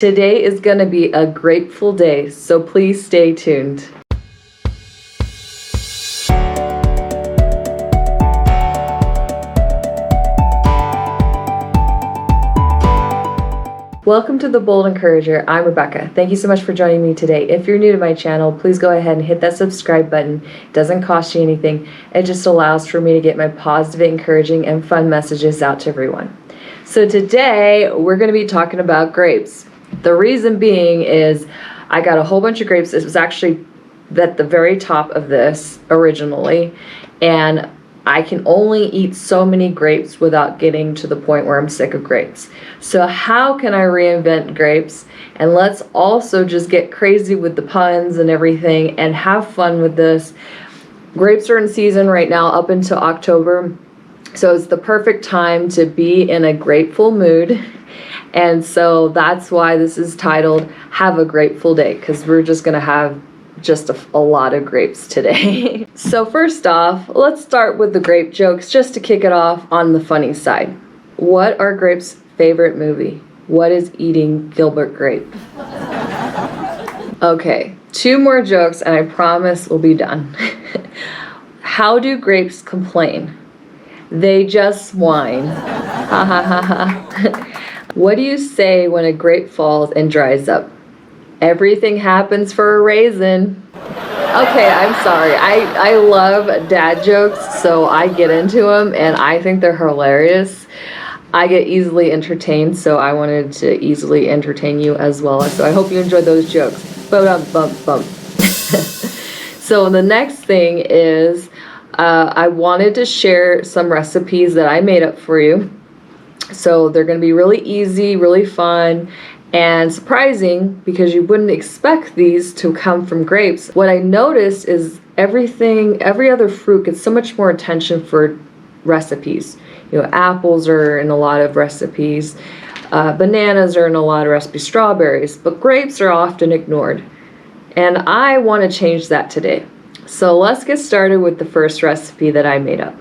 Today is going to be a grateful day, so please stay tuned. Welcome to The Bold Encourager. I'm Rebecca. Thank you so much for joining me today. If you're new to my channel, please go ahead and hit that subscribe button. It doesn't cost you anything. It just allows for me to get my positive, encouraging, and fun messages out to everyone. So today, we're going to be talking about grapes. The reason being is I got a whole bunch of grapes. It was actually at the very top of this originally, and I can only eat so many grapes without getting to the point where I'm sick of grapes. So how can I reinvent grapes? And let's also just get crazy with the puns and everything and have fun with this. Grapes are in season right now up until October. So it's the perfect time to be in a grateful mood. And so that's why this is titled Have a Grateful Day, because we're just going to have just a lot of grapes today. So first off, let's start with the grape jokes just to kick it off on the funny side. What are Grape's favorite movie? What is eating Gilbert Grape? Okay, 2 more jokes and I promise we'll be done. How do grapes complain? They just whine. Ha ha ha ha. What do you say when a grape falls and dries up? Everything happens for a raisin. Okay, I'm sorry. I love dad jokes, so I get into them, and I think they're hilarious. I get easily entertained, so I wanted to easily entertain you as well. So I hope you enjoyed those jokes. Bump, bump, bump. So the next thing is I wanted to share some recipes that I made up for you. So they're going to be really easy, really fun, and surprising because you wouldn't expect these to come from grapes. What I noticed is every other fruit gets so much more attention for recipes. You know, apples are in a lot of recipes, bananas are in a lot of recipes, strawberries, but grapes are often ignored. And I want to change that today. So let's get started with the first recipe that I made up.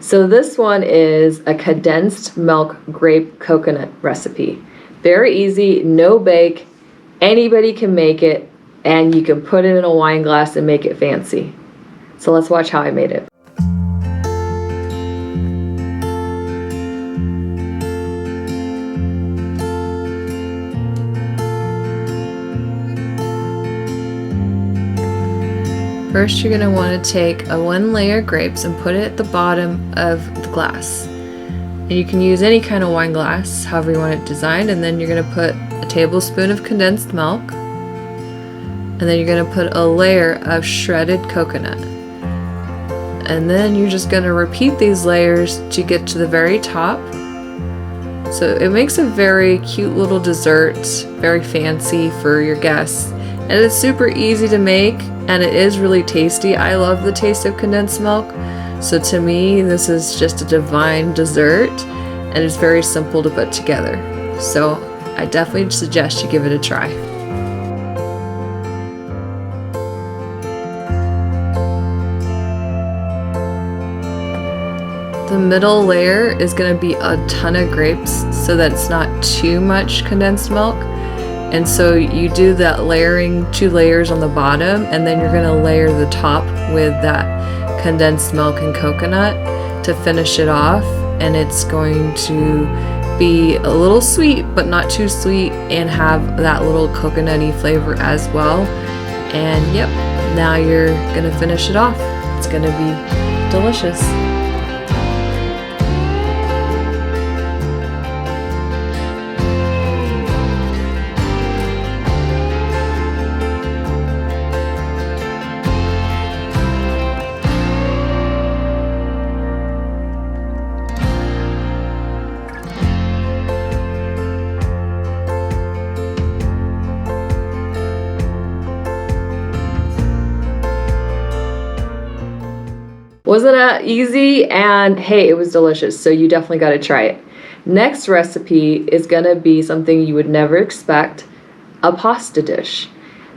So this one is a condensed milk grape coconut recipe. Very easy, no bake, anybody can make it, and you can put it in a wine glass and make it fancy. So let's watch how I made it. First, you're going to want to take a 1-layer grapes and put it at the bottom of the glass. And you can use any kind of wine glass, however you want it designed, and then you're going to put a tablespoon of condensed milk, and then you're going to put a layer of shredded coconut. And then you're just going to repeat these layers to get to the very top. So it makes a very cute little dessert, very fancy for your guests. And it's super easy to make, and it is really tasty. I love the taste of condensed milk. So to me, this is just a divine dessert, and it's very simple to put together. So I definitely suggest you give it a try. The middle layer is going to be a ton of grapes so that it's not too much condensed milk. And so you do that layering, 2 layers on the bottom, and then you're going to layer the top with that condensed milk and coconut to finish it off. And it's going to be a little sweet, but not too sweet, and have that little coconutty flavor as well. And yep, now you're going to finish it off. It's going to be delicious. Wasn't that easy? And hey, it was delicious, so you definitely got to try it. Next recipe is going to be something you would never expect, a pasta dish.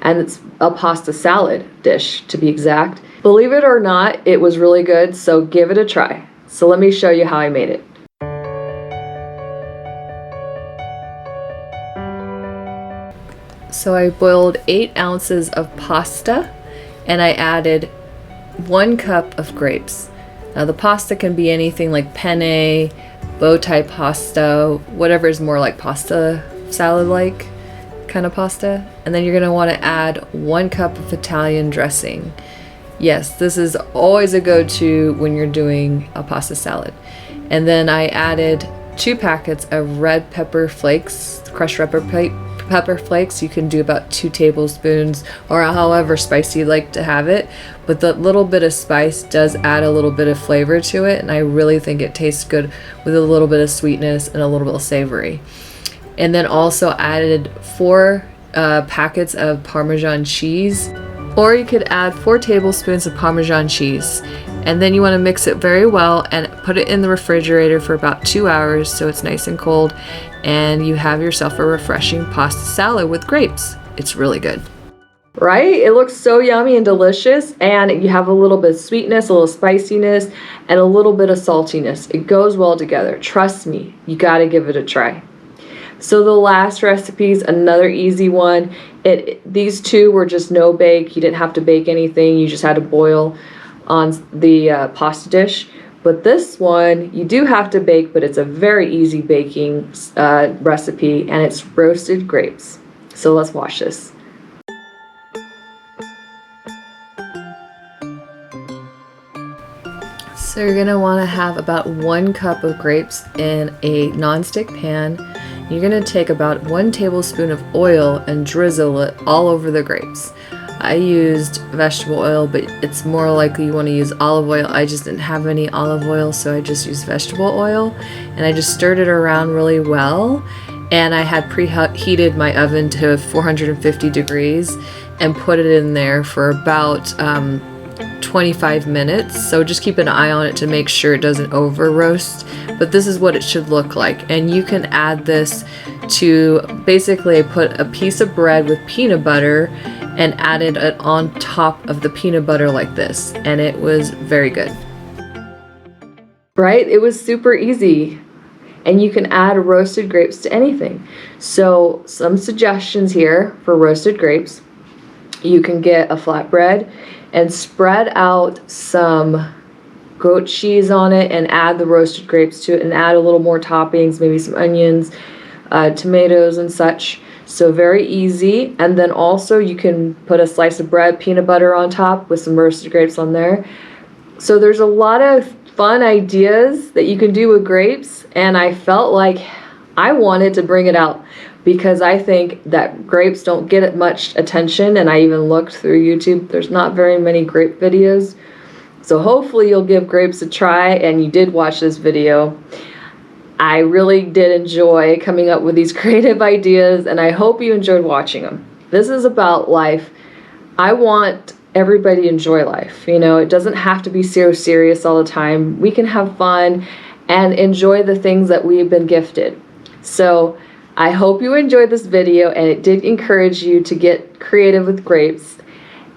And it's a pasta salad dish, to be exact. Believe it or not, it was really good, so give it a try. So let me show you how I made it. So I boiled 8 ounces of pasta and I added 1 cup of grapes. Now the pasta can be anything like penne, bow tie pasta, whatever is more like pasta salad like kind of pasta. And then you're going to want to add 1 cup of Italian dressing. Yes, this is always a go-to when you're doing a pasta salad. And then I added 2 packets of red pepper flakes, crushed pepper flakes. You can do about 2 tablespoons or however spicy you like to have it. But the little bit of spice does add a little bit of flavor to it, and I really think it tastes good with a little bit of sweetness and a little bit of savory. And then also added 4 packets of Parmesan cheese, or you could add 4 tablespoons of Parmesan cheese. And then you want to mix it very well and put it in the refrigerator for about 2 hours so it's nice and cold, and you have yourself a refreshing pasta salad with grapes. It's really good. Right? It looks so yummy and delicious, and you have a little bit of sweetness, a little spiciness, and a little bit of saltiness. It goes well together. Trust me, you got to give it a try. So the last recipe is another easy one. These 2 were just no bake. You didn't have to bake anything. You just had to boil on the pasta dish. But this one, you do have to bake, but it's a very easy baking recipe, and it's roasted grapes. So let's watch this. So you're going to want to have about 1 cup of grapes in a nonstick pan. You're going to take about 1 tablespoon of oil and drizzle it all over the grapes. I used vegetable oil, but it's more likely you want to use olive oil. I just didn't have any olive oil, so I just used vegetable oil. And I just stirred it around really well. And I had preheated my oven to 450 degrees and put it in there for about 25 minutes. So just keep an eye on it to make sure it doesn't over roast. But this is what it should look like. And you can add this to basically put a piece of bread with peanut butter and added it on top of the peanut butter like this. And it was very good. Right? It was super easy. And you can add roasted grapes to anything. So some suggestions here for roasted grapes. You can get a flatbread and spread out some goat cheese on it and add the roasted grapes to it and add a little more toppings, maybe some onions, tomatoes and such. So very easy. And then also you can put a slice of bread, peanut butter on top with some roasted grapes on there. So there's a lot of fun ideas that you can do with grapes, and I felt like I wanted to bring it out because I think that grapes don't get much attention, and I even looked through YouTube. There's not very many grape videos. So hopefully you'll give grapes a try, and you did watch this video. I really did enjoy coming up with these creative ideas, and I hope you enjoyed watching them. This is about life. I want everybody to enjoy life. You know, it doesn't have to be so serious all the time. We can have fun and enjoy the things that we've been gifted. So I hope you enjoyed this video and it did encourage you to get creative with grapes.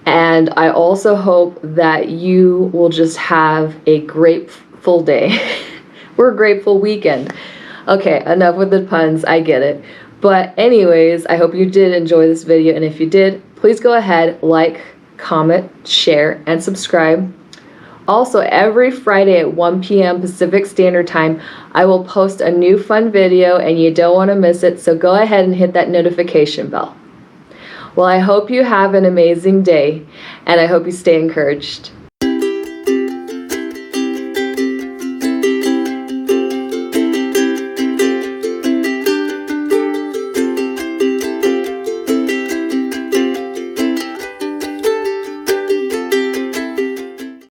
And I also hope that you will just have a grapeful day. We're a grapeful weekend. Okay, enough with the puns. I get it. But anyways, I hope you did enjoy this video. And if you did, please go ahead, like, comment, share, and subscribe. Also, every Friday at 1 p.m. Pacific Standard Time, I will post a new fun video and you don't want to miss it, so go ahead and hit that notification bell. Well, I hope you have an amazing day and I hope you stay encouraged.